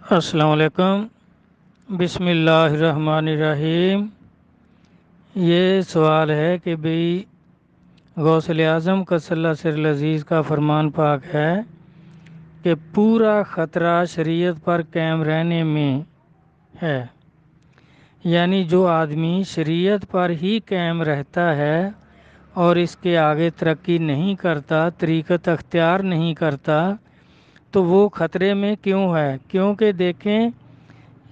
السلام علیکم۔ بسم اللہ الرحمن الرحیم۔ یہ سوال ہے کہ بھئی غوث اعظم قدس اللہ سر العزیز کا فرمان پاک ہے کہ پورا خطرہ شریعت پر قائم رہنے میں ہے، یعنی جو آدمی شریعت پر ہی قائم رہتا ہے اور اس کے آگے ترقی نہیں کرتا، طریقت اختیار نہیں کرتا، تو وہ خطرے میں کیوں ہے؟ کیونکہ دیکھیں،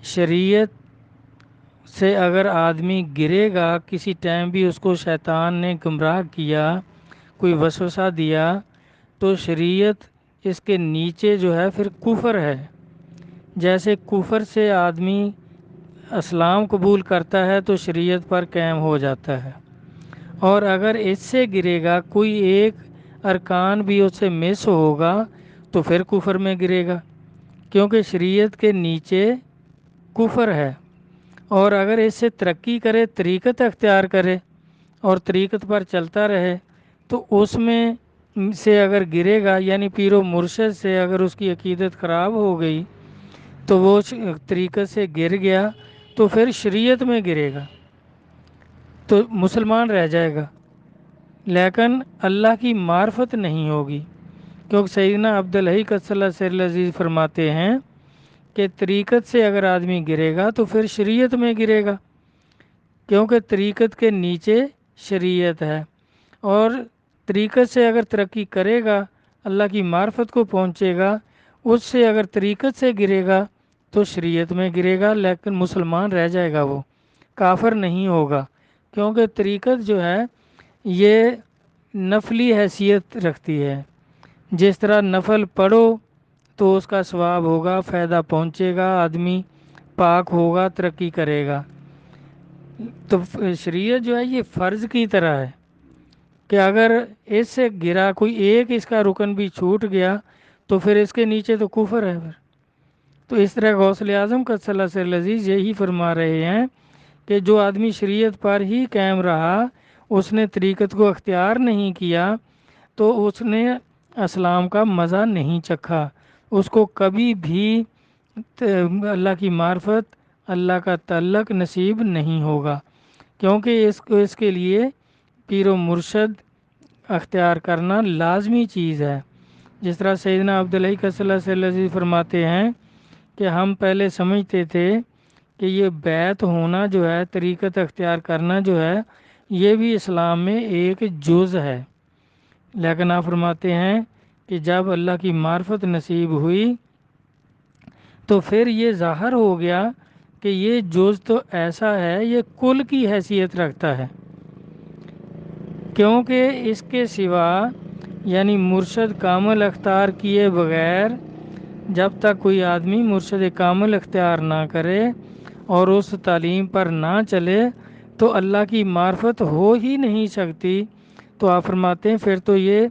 شریعت سے اگر آدمی گرے گا، کسی ٹائم بھی اس کو شیطان نے گمراہ کیا، کوئی وسوسہ دیا، تو شریعت اس کے نیچے جو ہے پھر کفر ہے۔ جیسے کفر سے آدمی اسلام قبول کرتا ہے تو شریعت پر قائم ہو جاتا ہے، اور اگر اس سے گرے گا، کوئی ایک ارکان بھی اس سے مس ہوگا تو پھر کفر میں گرے گا، کیونکہ شریعت کے نیچے کفر ہے۔ اور اگر اس سے ترقی کرے، طریقت اختیار کرے اور طریقت پر چلتا رہے، تو اس میں سے اگر گرے گا، یعنی پیر و مرشد سے اگر اس کی عقیدت خراب ہو گئی تو وہ طریقت سے گر گیا تو پھر شریعت میں گرے گا تو مسلمان رہ جائے گا، لیکن اللہ کی معرفت نہیں ہوگی۔ کیونکہ سیدنا عبدالحی قدس اللہ سر العزیز فرماتے ہیں کہ طریقت سے اگر آدمی گرے گا تو پھر شریعت میں گرے گا، کیونکہ طریقت کے نیچے شریعت ہے، اور طریقت سے اگر ترقی کرے گا، اللہ کی معرفت کو پہنچے گا، اس سے اگر طریقت سے گرے گا تو شریعت میں گرے گا، لیکن مسلمان رہ جائے گا، وہ کافر نہیں ہوگا، کیونکہ طریقت جو ہے یہ نفلی حیثیت رکھتی ہے۔ جس طرح نفل پڑھو تو اس کا ثواب ہوگا، فائدہ پہنچے گا، آدمی پاک ہوگا، ترقی کرے گا۔ تو شریعت جو ہے یہ فرض کی طرح ہے کہ اگر اس سے گرا، کوئی ایک اس کا رکن بھی چھوٹ گیا تو پھر اس کے نیچے تو کفر ہے پھر۔ تو اس طرح غوث اعظم قدس اللہ سر العزیز یہی فرما رہے ہیں کہ جو آدمی شریعت پر ہی قائم رہا، اس نے طریقت کو اختیار نہیں کیا، تو اس نے اسلام کا مزہ نہیں چکھا، اس کو کبھی بھی اللہ کی معرفت، اللہ کا تعلق نصیب نہیں ہوگا، کیونکہ اس کے لیے پیر و مرشد اختیار کرنا لازمی چیز ہے۔ جس طرح سیدنا عبدالحی قدس اللہ صلی اللہ علیہ وسلم فرماتے ہیں کہ ہم پہلے سمجھتے تھے کہ یہ بیعت ہونا جو ہے، طریقت اختیار کرنا جو ہے، یہ بھی اسلام میں ایک جز ہے، لیکن آپ فرماتے ہیں کہ جب اللہ کی معرفت نصیب ہوئی تو پھر یہ ظاہر ہو گیا کہ یہ جز تو ایسا ہے، یہ کل کی حیثیت رکھتا ہے، کیونکہ اس کے سوا یعنی مرشد کامل اختیار کیے بغیر، جب تک کوئی آدمی مرشد کامل اختیار نہ کرے اور اس تعلیم پر نہ چلے تو اللہ کی معرفت ہو ہی نہیں سکتی۔ تو آپ فرماتے ہیں پھر تو یہ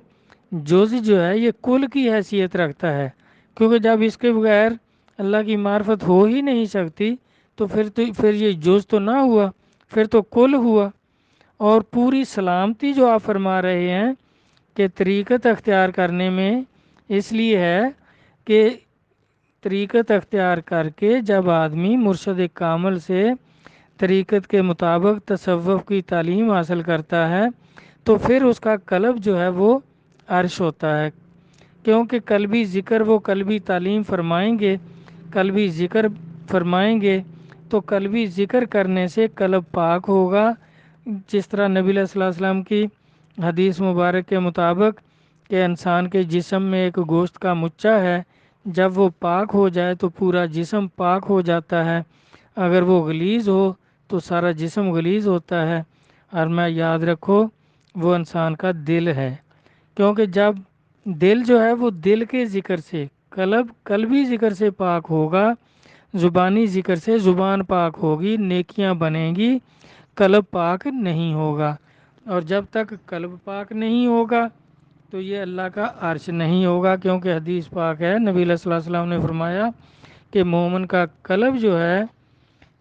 جز جو ہے یہ کل کی حیثیت رکھتا ہے، کیونکہ جب اس کے بغیر اللہ کی معرفت ہو ہی نہیں سکتی تو پھر یہ جز تو نہ ہوا، پھر تو کل ہوا۔ اور پوری سلامتی جو آپ فرما رہے ہیں کہ طریقت اختیار کرنے میں اس لیے ہے کہ طریقت اختیار کر کے جب آدمی مرشد کامل سے طریقت کے مطابق تصوف کی تعلیم حاصل کرتا ہے تو پھر اس کا قلب جو ہے وہ عرش ہوتا ہے، کیونکہ قلبی ذکر وہ قلبی تعلیم فرمائیں گے، قلبی ذکر فرمائیں گے تو قلبی ذکر کرنے سے قلب پاک ہوگا۔ جس طرح نبی علیہ الصلوۃ والسلام کی حدیث مبارک کے مطابق کہ انسان کے جسم میں ایک گوشت کا مچا ہے، جب وہ پاک ہو جائے تو پورا جسم پاک ہو جاتا ہے، اگر وہ غلیظ ہو تو سارا جسم غلیظ ہوتا ہے۔ اور میں یاد رکھو وہ انسان کا دل ہے، کیونکہ جب دل جو ہے وہ دل کے ذکر سے، قلبی ذکر سے پاک ہوگا، زبانی ذکر سے زبان پاک ہوگی، نیکیاں بنیں گی، قلب پاک نہیں ہوگا، اور جب تک قلب پاک نہیں ہوگا تو یہ اللہ کا عرش نہیں ہوگا، کیونکہ حدیث پاک ہے، نبی علیہ الصلوۃ والسلام نے فرمایا کہ مومن کا قلب جو ہے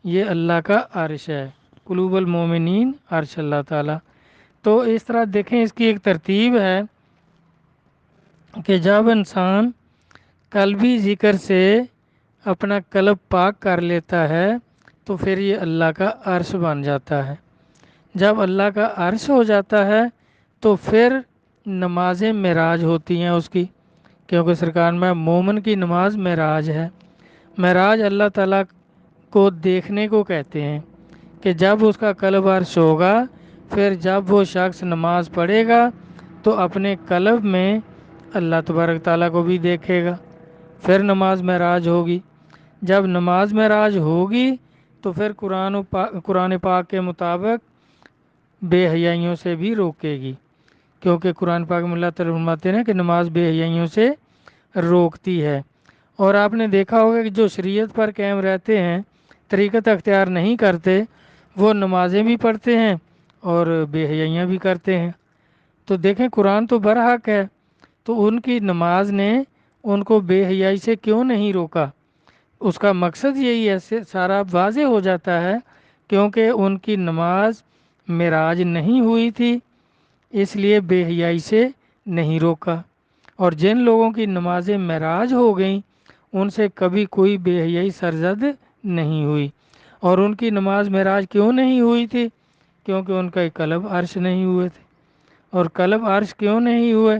یہ اللہ کا عرش ہے، قلوب المومنین عرش اللہ تعالیٰ۔ تو اس طرح دیکھیں اس کی ایک ترتیب ہے کہ جب انسان قلبی ذکر سے اپنا قلب پاک کر لیتا ہے تو پھر یہ اللہ کا عرش بن جاتا ہے۔ جب اللہ کا عرش ہو جاتا ہے تو پھر نماز معراج ہوتی ہیں اس کی، کیونکہ سرکار میں مومن کی نماز معراج ہے۔ معراج اللہ تعالیٰ کو دیکھنے کو کہتے ہیں کہ جب اس کا قلب عرش ہوگا، پھر جب وہ شخص نماز پڑھے گا تو اپنے قلب میں اللہ تبارک تعالیٰ کو بھی دیکھے گا، پھر نماز معراج ہوگی۔ جب نماز معراج ہوگی تو پھر قرآن پاک کے مطابق بے حیائیوں سے بھی روکے گی، کیونکہ قرآن پاک میں اللہ تعالیٰ فرماتے ہیں کہ نماز بے حیائیوں سے روکتی ہے۔ اور آپ نے دیکھا ہوگا کہ جو شریعت پر قائم رہتے ہیں، طریقت اختیار نہیں کرتے، وہ نمازیں بھی پڑھتے ہیں اور بے حیائیاں بھی کرتے ہیں۔ تو دیکھیں قرآن تو برحق ہے، تو ان کی نماز نے ان کو بے حیائی سے کیوں نہیں روکا؟ اس کا مقصد یہی ہے، سارا واضح ہو جاتا ہے، کیونکہ ان کی نماز معراج نہیں ہوئی تھی، اس لیے بے حیائی سے نہیں روکا۔ اور جن لوگوں کی نمازیں معراج ہو گئیں ان سے کبھی کوئی بے حیائی سرزد نہیں ہوئی۔ اور ان کی نماز معراج کیوں نہیں ہوئی تھی؟ کیونکہ ان کا قلب عرش نہیں ہوئے تھے۔ اور قلب عرش کیوں نہیں ہوئے؟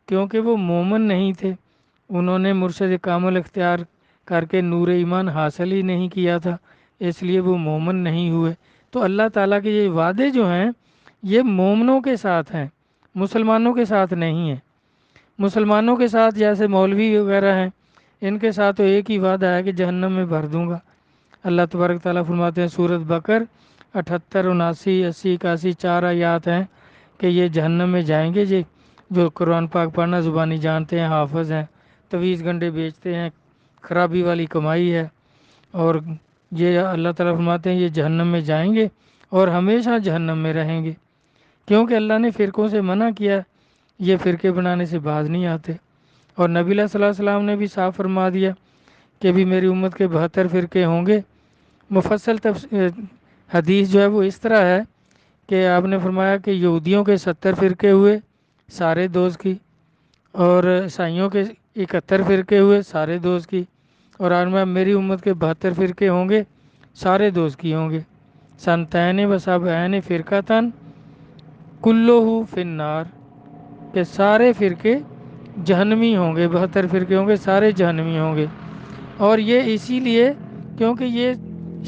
کیونکہ وہ مومن نہیں تھے، انہوں نے مرشد کامل اختیار کر کے نور ایمان حاصل ہی نہیں کیا تھا، اس لیے وہ مومن نہیں ہوئے۔ تو اللہ تعالیٰ کے یہ وعدے جو ہیں یہ مومنوں کے ساتھ ہیں، مسلمانوں کے ساتھ نہیں ہیں۔ مسلمانوں کے ساتھ جیسے مولوی وغیرہ ہیں، ان کے ساتھ تو ایک ہی وعدہ ہے کہ جہنم میں بھر دوں گا۔ اللہ تبارک تعالیٰ فرماتے ہیں سورۃ بقر 78، 79، 80، 81 4 آیات ہیں کہ یہ جہنم میں جائیں گے جو قرآن پاک پڑھنا زبانی جانتے ہیں، حافظ ہیں، تویز گنڈے بیچتے ہیں، خرابی والی کمائی ہے، اور یہ اللہ تعالیٰ فرماتے ہیں یہ جہنم میں جائیں گے اور ہمیشہ جہنم میں رہیں گے، کیونکہ اللہ نے فرقوں سے منع کیا، یہ فرقے بنانے سے باز نہیں آتے۔ اور نبی صلی اللہ علیہ وسلم نے بھی صاف فرما دیا کہ بھی میری امت کے 72 فرقے ہوں گے۔ مفصل حدیث جو ہے وہ اس طرح ہے کہ آپ نے فرمایا کہ یہودیوں کے 70 فرقے ہوئے، سارے دوز کی، اور عیسائیوں کے 71 فرقے ہوئے، سارے دوز کی، اور آج میں میری امت کے 72 فرقے ہوں گے، سارے دوز کی ہوں گے۔ سنتین و سبعین فرقتن کلہ فی النار، کہ سارے فرقے جہنمی ہوں گے، 72 فرقے ہوں گے، سارے جہنمی ہوں گے۔ اور یہ اسی لیے کیونکہ یہ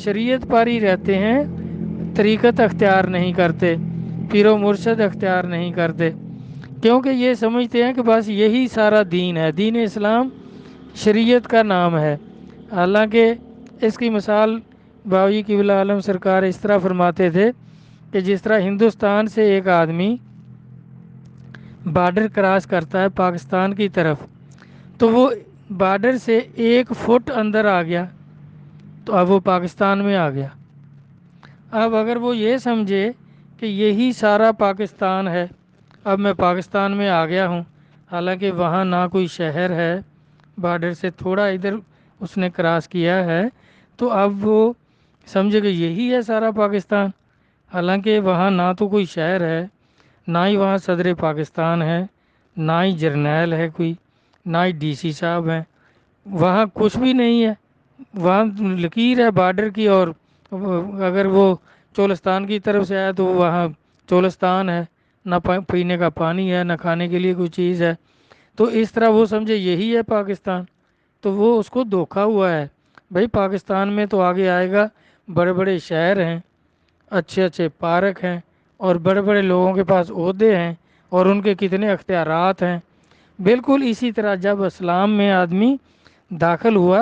شریعت پر ہی رہتے ہیں، طریقت اختیار نہیں کرتے، پیر و مرشد اختیار نہیں کرتے، کیونکہ یہ سمجھتے ہیں کہ بس یہی سارا دین ہے، دین اسلام شریعت کا نام ہے۔ حالانکہ اس کی مثال باوی قبلہ عالم سرکار اس طرح فرماتے تھے کہ جس طرح ہندوستان سے ایک آدمی بارڈر کراس کرتا ہے پاکستان کی طرف، تو وہ بارڈر سے 1 فٹ اندر آ گیا تو اب وہ پاکستان میں آ گیا۔ اب اگر وہ یہ سمجھے کہ یہی سارا پاکستان ہے، اب میں پاکستان میں آ گیا ہوں، حالانکہ وہاں نہ کوئی شہر ہے، بارڈر سے تھوڑا ادھر اس نے کراس کیا ہے، تو اب وہ سمجھے کہ یہی ہے سارا پاکستان، حالانکہ وہاں نہ تو کوئی شہر ہے، نہ ہی وہاں صدر پاکستان ہے، نہ ہی جرنیل ہے کوئی، نہ ہی ڈی سی صاحب ہیں، وہاں کچھ بھی نہیں ہے، وہاں لکیر ہے بارڈر کی، اور اگر وہ چولستان کی طرف سے آیا تو وہاں چولستان ہے، نہ پینے کا پانی ہے، نہ کھانے کے لیے کوئی چیز ہے، تو اس طرح وہ سمجھے یہی ہے پاکستان، تو وہ اس کو دھوکا ہوا ہے۔ بھائی پاکستان میں تو آگے آئے گا، بڑے بڑے شہر ہیں، اچھے اچھے پارک ہیں، اور بڑے بڑے لوگوں کے پاس عہدے ہیں، اور ان کے کتنے اختیارات ہیں۔ بالکل اسی طرح جب اسلام میں آدمی داخل ہوا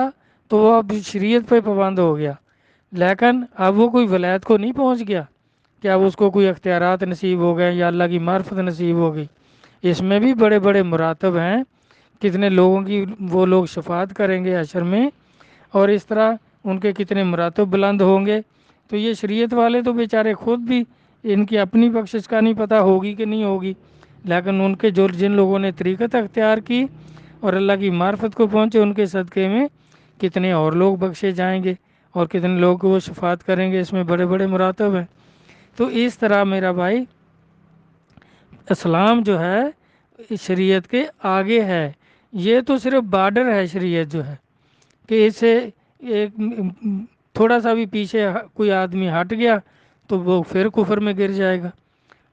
تو وہ اب شریعت پہ پابند ہو گیا، لیکن اب وہ کوئی ولایت کو نہیں پہنچ گیا کہ اب اس کو کوئی اختیارات نصیب ہو گئے یا اللہ کی معرفت نصیب ہو گئی۔ اس میں بھی بڑے بڑے مراتب ہیں، کتنے لوگوں کی وہ لوگ شفاعت کریں گے حشر میں، اور اس طرح ان کے کتنے مراتب بلند ہوں گے۔ تو یہ شریعت والے تو بیچارے خود بھی ان کی اپنی بخشش کا نہیں پتہ ہوگی کہ نہیں ہوگی، لیکن ان کے جن لوگوں نے طریقت اختیار کی اور اللہ کی معرفت کو پہنچے، ان کے صدقے میں کتنے اور لوگ بخشے جائیں گے اور کتنے لوگ کو وہ شفاعت کریں گے، اس میں بڑے بڑے مراتب ہیں۔ تو اس طرح میرا بھائی اسلام جو ہے شریعت کے آگے ہے، یہ تو صرف بارڈر ہے شریعت جو ہے، کہ اسے ایک تھوڑا سا بھی پیچھے کوئی آدمی ہٹ گیا تو وہ پھر کفر میں گر جائے گا،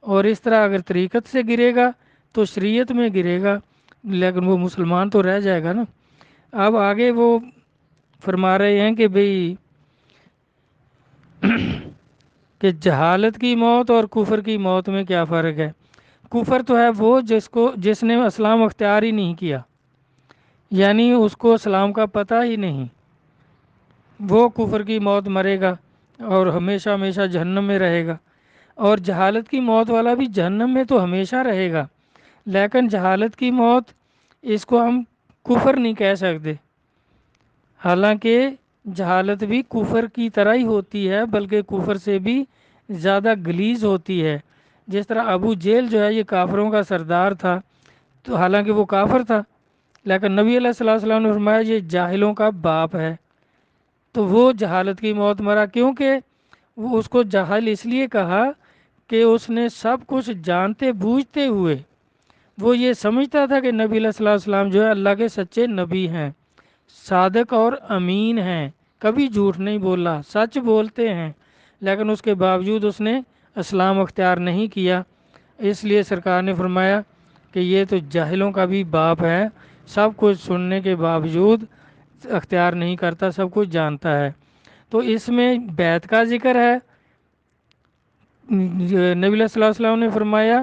اور اس طرح اگر طریقت سے گرے گا تو شریعت میں گرے گا، لیکن وہ مسلمان تو رہ جائے گا نا۔ اب آگے وہ فرما رہے ہیں کہ بھئی کہ جہالت کی موت اور کفر کی موت میں کیا فرق ہے۔ کفر تو ہے وہ جس نے اسلام اختیار ہی نہیں کیا، یعنی اس کو اسلام کا پتہ ہی نہیں، وہ کفر کی موت مرے گا اور ہمیشہ ہمیشہ جہنم میں رہے گا۔ اور جہالت کی موت والا بھی جہنم میں تو ہمیشہ رہے گا، لیکن جہالت کی موت اس کو ہم کفر نہیں کہہ سکتے، حالانکہ جہالت بھی کفر کی طرح ہی ہوتی ہے، بلکہ کفر سے بھی زیادہ غلیظ ہوتی ہے۔ جس طرح ابو جہل جو ہے یہ کافروں کا سردار تھا، تو حالانکہ وہ کافر تھا، لیکن نبی علیہ الصلوۃ والسلام نے فرمایا یہ جاہلوں کا باپ ہے، تو وہ جہالت کی موت مرا، کیونکہ وہ اس کو جاہل اس لیے کہا کہ اس نے سب کچھ جانتے بوجھتے ہوئے وہ یہ سمجھتا تھا کہ نبی علیہ الصلوۃ والسلام جو ہے اللہ کے سچے نبی ہیں، صادق اور امین ہیں، کبھی جھوٹ نہیں بولا، سچ بولتے ہیں، لیکن اس کے باوجود اس نے اسلام اختیار نہیں کیا۔ اس لیے سرکار نے فرمایا کہ یہ تو جاہلوں کا بھی باپ ہے، سب کچھ سننے کے باوجود اختیار نہیں کرتا، سب کچھ جانتا ہے۔ تو اس میں بیعت کا ذکر ہے۔ نبی علیہ الصلوۃ والسلام نے فرمایا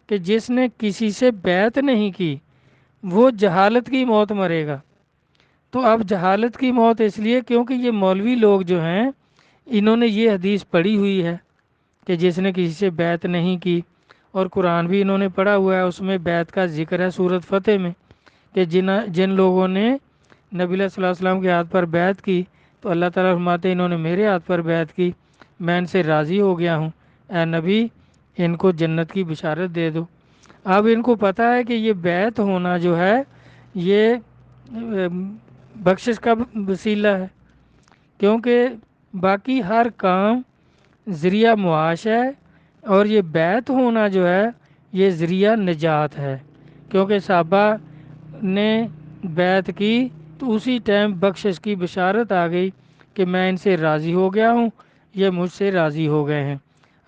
کہ جس نے کسی سے بیعت نہیں کی وہ جہالت کی موت مرے گا۔ تو اب جہالت کی موت اس لیے کیونکہ یہ مولوی لوگ جو ہیں انہوں نے یہ حدیث پڑھی ہوئی ہے کہ جس نے کسی سے بیعت نہیں کی، اور قرآن بھی انہوں نے پڑھا ہوا ہے، اس میں بیعت کا ذکر ہے سورۃ فتح میں، کہ جن لوگوں نے نبی علیہ الصلوۃ والسلام کے ہاتھ پر بیعت کی تو اللہ تعالیٰ فرماتے ہیں انہوں نے میرے ہاتھ پر بیعت کی، میں ان سے راضی ہو گیا ہوں، اے نبی ان کو جنت کی بشارت دے دو۔ اب ان کو پتہ ہے کہ یہ بیعت ہونا جو ہے یہ بخشش کا وسیلہ ہے، کیونکہ باقی ہر کام ذریعہ معاش ہے، اور یہ بیعت ہونا جو ہے یہ ذریعہ نجات ہے، کیونکہ صحابہ نے بیعت کی تو اسی ٹائم بخشش کی بشارت آ گئی کہ میں ان سے راضی ہو گیا ہوں، یہ مجھ سے راضی ہو گئے ہیں۔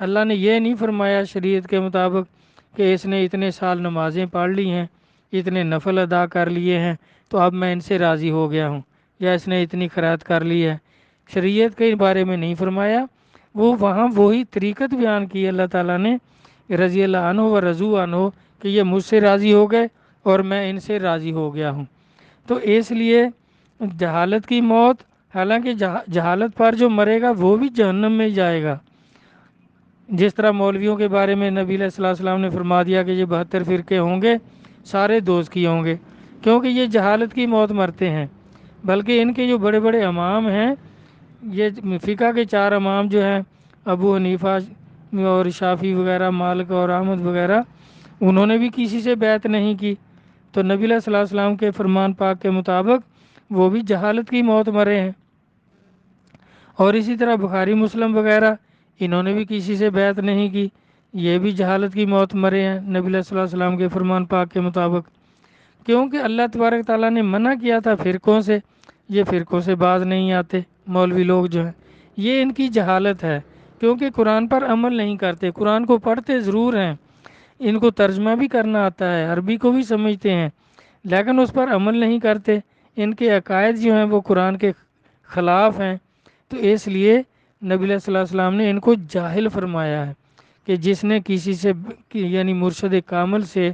اللہ نے یہ نہیں فرمایا شریعت کے مطابق کہ اس نے اتنے سال نمازیں پڑھ لی ہیں، اتنے نفل ادا کر لیے ہیں تو اب میں ان سے راضی ہو گیا ہوں، یا اس نے اتنی خیرات کر لی ہے، شریعت کے بارے میں نہیں فرمایا۔ وہ وہاں وہی طریقت بیان کی اللہ تعالیٰ نے، رضی اللہ عنہ و رضو عنہ، کہ یہ مجھ سے راضی ہو گئے اور میں ان سے راضی ہو گیا ہوں۔ تو اس لیے جہالت کی موت، حالانکہ جہالت پر جو مرے گا وہ بھی جہنم میں جائے گا، جس طرح مولویوں کے بارے میں نبی علیہ الصلوۃ والسلام نے فرما دیا کہ یہ 72 فرقے ہوں گے، سارے دوزخی ہوں گے، کیونکہ یہ جہالت کی موت مرتے ہیں۔ بلکہ ان کے جو بڑے بڑے امام ہیں، یہ فقہ کے 4 امام جو ہیں ابو حنیفہ اور شافعی وغیرہ، مالک اور احمد وغیرہ، انہوں نے بھی کسی سے بیعت نہیں کی، تو نبی علیہ الصلوۃ والسلام کے فرمان پاک کے مطابق وہ بھی جہالت کی موت مرے ہیں۔ اور اسی طرح بخاری مسلم وغیرہ انہوں نے بھی کسی سے بیعت نہیں کی، یہ بھی جہالت کی موت مرے ہیں نبی علیہ الصلوۃ والسلام کے فرمان پاک کے مطابق، کیونکہ اللہ تبارک تعالیٰ نے منع کیا تھا فرقوں سے، یہ فرقوں سے باز نہیں آتے مولوی لوگ جو ہیں، یہ ان کی جہالت ہے، کیونکہ قرآن پر عمل نہیں کرتے، قرآن کو پڑھتے ضرور ہیں، ان کو ترجمہ بھی کرنا آتا ہے، عربی کو بھی سمجھتے ہیں، لیکن اس پر عمل نہیں کرتے، ان کے عقائد جو ہیں وہ قرآن کے خلاف ہیں۔ تو اس لیے نبی علیہ الصلوۃ والسلام نے ان کو جاہل فرمایا ہے کہ جس نے کسی سے یعنی مرشد کامل سے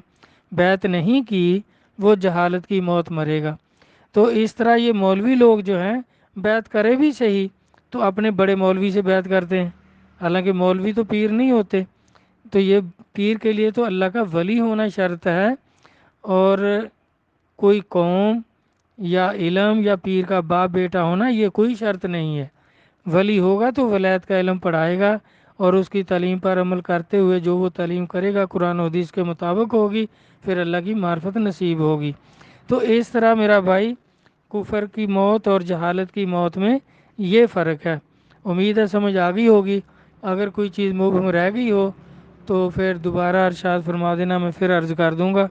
بیعت نہیں کی وہ جہالت کی موت مرے گا۔ تو اس طرح یہ مولوی لوگ جو ہیں بیعت کرے بھی صحیح تو اپنے بڑے مولوی سے بیعت کرتے ہیں، حالانکہ مولوی تو پیر نہیں ہوتے، تو یہ پیر کے لیے تو اللہ کا ولی ہونا شرط ہے، اور کوئی قوم یا علم یا پیر کا باپ بیٹا ہونا یہ کوئی شرط نہیں ہے۔ ولی ہوگا تو ولایت کا علم پڑھائے گا، اور اس کی تعلیم پر عمل کرتے ہوئے جو وہ تعلیم کرے گا قرآن و حدیث کے مطابق ہوگی، پھر اللہ کی معرفت نصیب ہوگی۔ تو اس طرح میرا بھائی کفر کی موت اور جہالت کی موت میں یہ فرق ہے۔ امید ہے سمجھ آ گئی ہوگی، اگر کوئی چیز مبہم رہ گئی ہو تو پھر دوبارہ ارشاد فرما دینا، میں پھر عرض کر دوں گا۔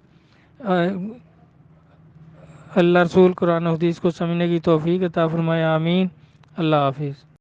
اللہ رسول قرآن و حدیث کو سمجھنے کی توفیق عطا فرمائے، آمین۔ اللہ حافظ۔